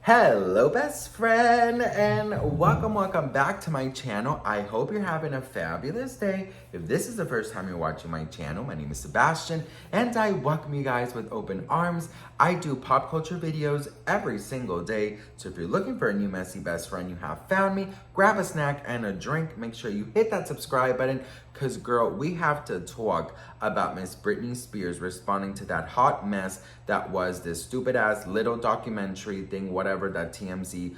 Hello best friend and welcome back to my channel. I hope you're having a fabulous day. If this is the first time you're watching my channel, my name is Sebastian and I welcome you guys with open arms. I do pop culture videos every single day, so if you're looking for a new messy best friend, you have found me. Grab a snack and a drink. Make sure you hit that subscribe button because girl, we have to talk about Miss Britney Spears responding to that hot mess that was this stupid ass little documentary thing, whatever that TMZ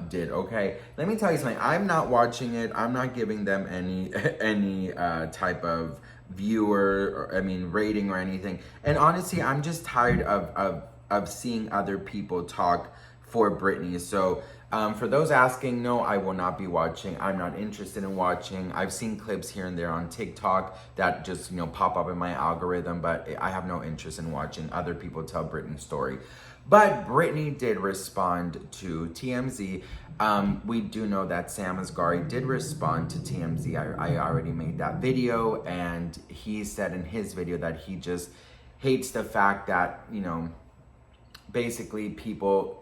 did, okay? Let me tell you something, I'm not watching it. I'm not giving them any type of viewer or rating or anything. And honestly, I'm just tired of seeing other people talk for Britney. So for those asking, no, I will not be watching. I'm not interested in watching. I've seen clips here and there on TikTok that just, pop up in my algorithm, but I have no interest in watching other people tell Britney's story. But Britney did respond to TMZ. We do know that Sam Asghari did respond to TMZ. I already made that video, and he said in his video that he just hates the fact that, basically people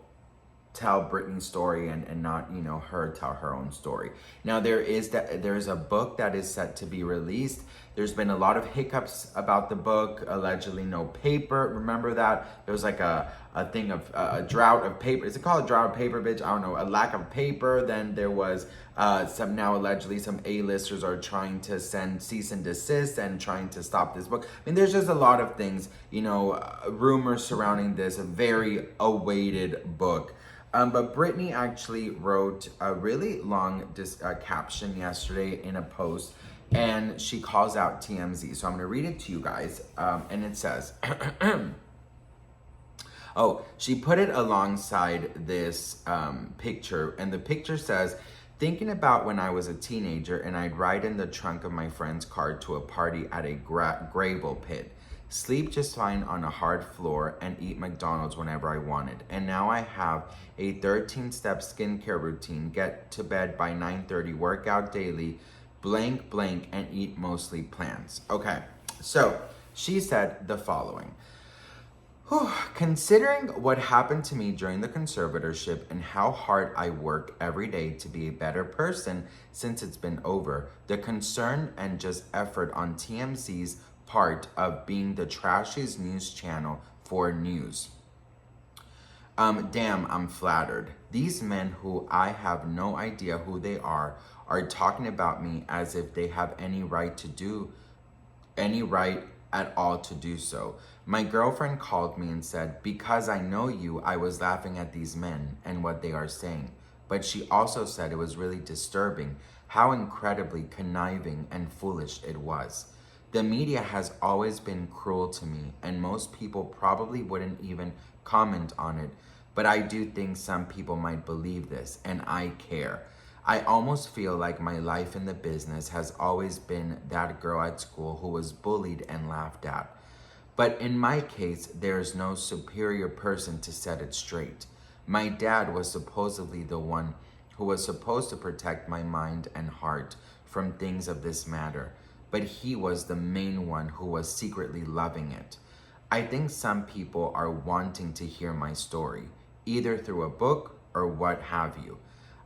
tell Britney's story and not, her tell her own story. Now there's a book that is set to be released. There's been a lot of hiccups about the book, allegedly no paper. Remember that? There was like a thing of a drought of paper. Is it called a drought of paper, bitch? I don't know. A lack of paper. Then there was now allegedly some A-listers are trying to send cease and desist and trying to stop this book. There's just a lot of things, rumors surrounding this very awaited book. But Britney actually wrote a really long caption yesterday in a post, and she calls out TMZ. So I'm going to read it to you guys, and it says, oh, she put it alongside this picture, and the picture says, thinking about when I was a teenager and I'd ride in the trunk of my friend's car to a party at a gravel pit. Sleep just fine on a hard floor and eat McDonald's whenever I wanted. And now I have a 13-step skincare routine, get to bed by 9:30, work out daily, blank, and eat mostly plants. Okay, so she said the following. Considering what happened to me during the conservatorship and how hard I work every day to be a better person since it's been over, the concern and just effort on TMZ's part of being the trashiest news channel for news. Damn, I'm flattered. These men who I have no idea who they are talking about me as if they have any right at all to do so. My girlfriend called me and said, because I know you, I was laughing at these men and what they are saying. But she also said it was really disturbing how incredibly conniving and foolish it was. The media has always been cruel to me, and most people probably wouldn't even comment on it. But I do think some people might believe this, and I care. I almost feel like my life in the business has always been that girl at school who was bullied and laughed at. But in my case, there is no superior person to set it straight. My dad was supposedly the one who was supposed to protect my mind and heart from things of this matter. But he was the main one who was secretly loving it. I think some people are wanting to hear my story, either through a book or what have you.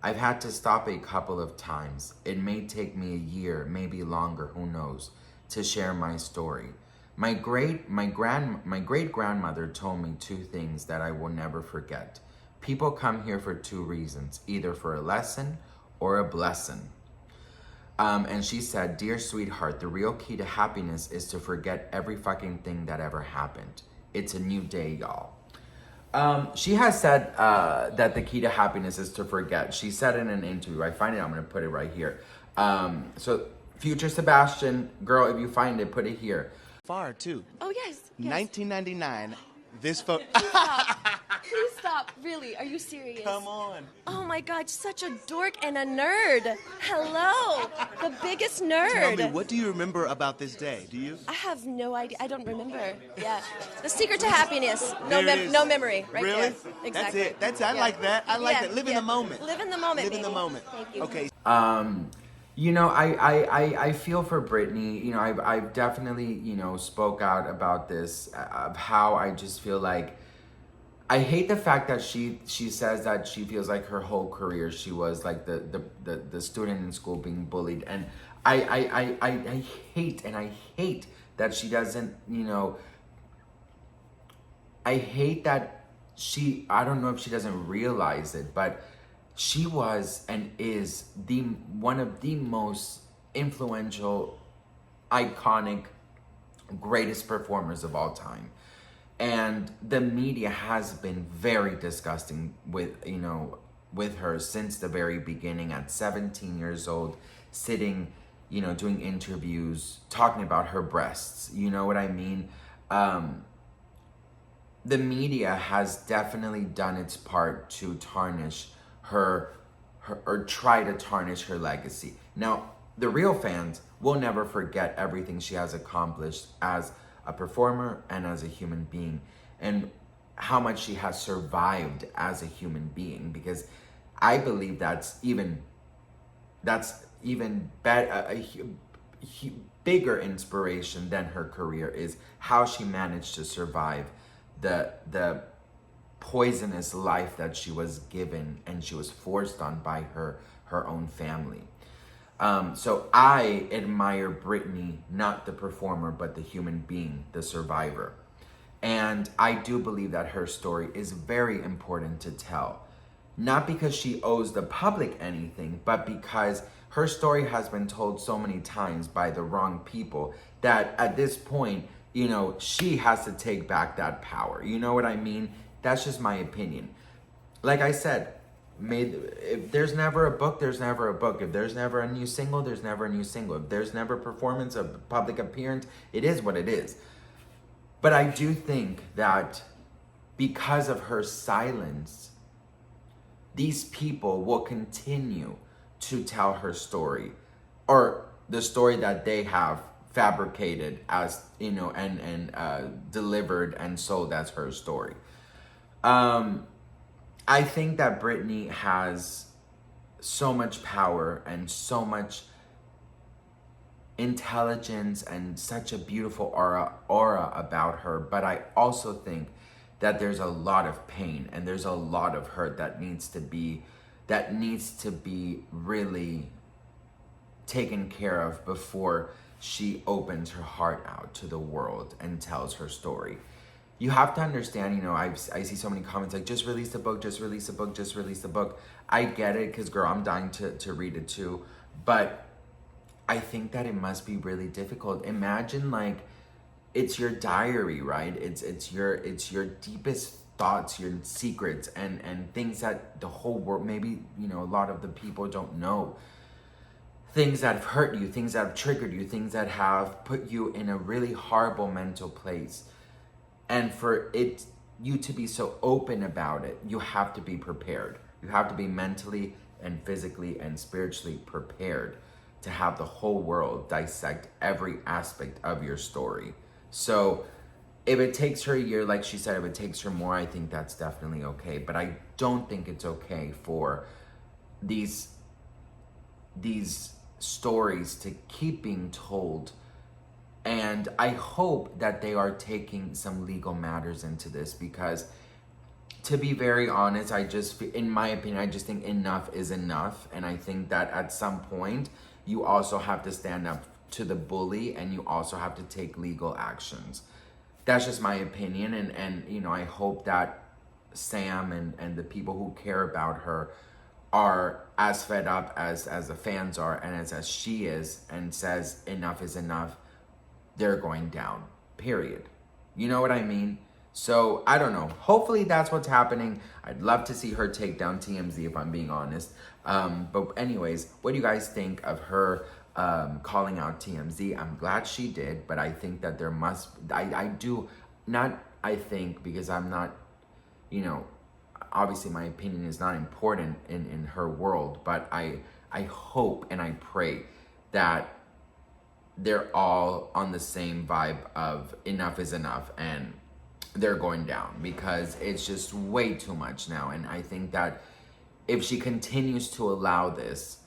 I've had to stop a couple of times. It may take me a year, maybe longer, who knows, to share my story. My great grandmother told me two things that I will never forget. People come here for two reasons, either for a lesson or a blessing. And she said, dear sweetheart, the real key to happiness is to forget every fucking thing that ever happened. It's a new day, y'all. She has said that the key to happiness is to forget. She said in an interview. I find it, I'm going to put it right here. So, future Sebastian, girl, if you find it, put it here. Far, too. Oh, yes. 1999, this photo... Please stop. Really, are you serious? Come on. Oh my God, such a dork and a nerd. Hello, the biggest nerd. Tell me, what do you remember about this day? Do you? I have no idea. I don't remember. Yeah. The secret to happiness. There it is. No memory. Right really? there. Exactly. That's it. I like that. I like that. Live in the moment. Live in the moment, Live in the moment. Thank you. Okay. I feel for Britney. I've definitely, spoke out about this, of how I just feel like I hate the fact that she says that she feels like her whole career she was like the student in school being bullied, and I hate that she doesn't, you know, I hate that I don't know if she doesn't realize it, but she was and is one of the most influential, iconic, greatest performers of all time. And the media has been very disgusting with, you know, with her since the very beginning. At 17 years old, sitting, you know, doing interviews, talking about her breasts. You know what I mean? The media has definitely done its part to tarnish her or try to tarnish her legacy. Now, the real fans will never forget everything she has accomplished as a performer and as a human being, and how much she has survived as a human being, because I believe that's even bigger inspiration than her career is how she managed to survive the poisonous life that she was given and she was forced on by her own family. So I admire Britney, not the performer, but the human being, the survivor. And I do believe that her story is very important to tell. Not because she owes the public anything, but because her story has been told so many times by the wrong people that at this point, you know, she has to take back that power. You know what I mean? That's just my opinion. Like I said, if there's never a book, there's never a book. If there's never a new single, there's never a new single. If there's never performance, a public appearance, it is what it is. But I do think that because of her silence, these people will continue to tell her story, or the story that they have fabricated as, you know, and delivered and sold as her story. I think that Britney has so much power and so much intelligence and such a beautiful aura about her, but I also think that there's a lot of pain and there's a lot of hurt that needs to be really taken care of before she opens her heart out to the world and tells her story. You have to understand, you know, I see so many comments like, just release the book, just release the book, just release the book. I get it, because girl, I'm dying to read it too. But I think that it must be really difficult. Imagine, like, it's your diary, right? It's your deepest thoughts, your secrets, and things that the whole world, maybe, you know, a lot of the people don't know. Things that have hurt you, things that have triggered you, things that have put you in a really horrible mental place. And for you to be so open about it, you have to be prepared. You have to be mentally and physically and spiritually prepared to have the whole world dissect every aspect of your story. So if it takes her a year, like she said, if it takes her more, I think that's definitely okay. But I don't think it's okay for these stories to keep being told. And I hope that they are taking some legal matters into this, because to be very honest, in my opinion, I just think enough is enough. And I think that at some point, you also have to stand up to the bully and you also have to take legal actions. That's just my opinion. And you know, I hope that Sam and the people who care about her are as fed up as the fans are, and as she is, and says enough is enough. They're going down, period. You know what I mean? So I don't know. Hopefully that's what's happening. I'd love to see her take down TMZ, if I'm being honest. But anyways, what do you guys think of her calling out TMZ? I'm glad she did, but I think that there must, I think, because I'm not, you know, obviously my opinion is not important in her world, but I hope and I pray that they're all on the same vibe of enough is enough and they're going down, because it's just way too much now. And I think that if she continues to allow this,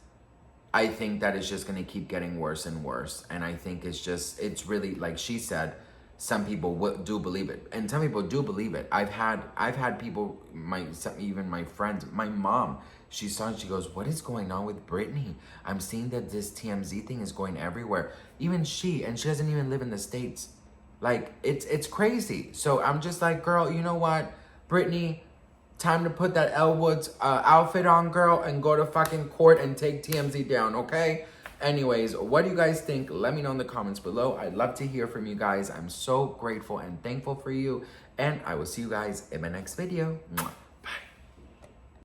I think that it's just going to keep getting worse and worse. And I think it's really, like she said, some people do believe it, and some people do believe it. I've had people, even my friends, my mom, she saw it, she goes, what is going on with Britney? I'm seeing that this TMZ thing is going everywhere. Even she doesn't even live in the States. Like, it's crazy. So I'm just like, girl, you know what, Britney, time to put that Elle Woods outfit on, girl, and go to fucking court and take TMZ down, okay? Anyways, what do you guys think? Let me know in the comments below. I'd love to hear from you guys. I'm so grateful and thankful for you. And I will see you guys in my next video. Mwah.